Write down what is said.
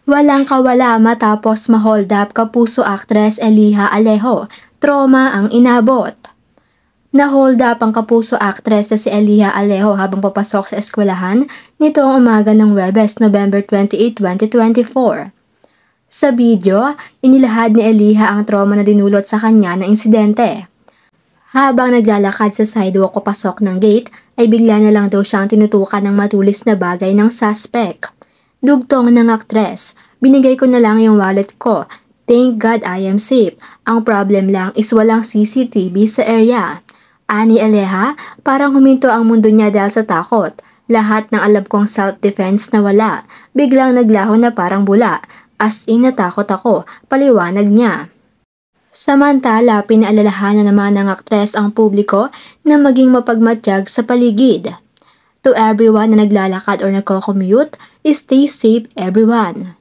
Walang kawala matapos ma-hold up kapuso actress Eliha Alejo, trauma ang inabot. Na-hold up ang kapuso actress na si Eliha Alejo habang papasok sa eskwelahan nitong umaga ng Huwebes, November 28, 2024. Sa video, inilahad ni Eliha ang trauma na dinulot sa kanya ng insidente. Habang naglalakad sa sidewalk o pasok ng gate, ay bigla na lang daw siyang tinutukan ng matulis na bagay ng suspect. Dugtong ng aktres, binigay ko na lang yung wallet ko. Thank God I am safe. Ang problem lang is walang CCTV sa area. Ani Eliha, parang huminto ang mundo niya dahil sa takot. Lahat ng alam kong self-defense na wala. Biglang naglaho na parang bula. As in natakot ako, paliwanag niya. Samantala, pinaalalahanan naman ng aktres ang publiko na maging mapagmatyag sa paligid. To everyone na naglalakad or nagko-commute, stay safe everyone.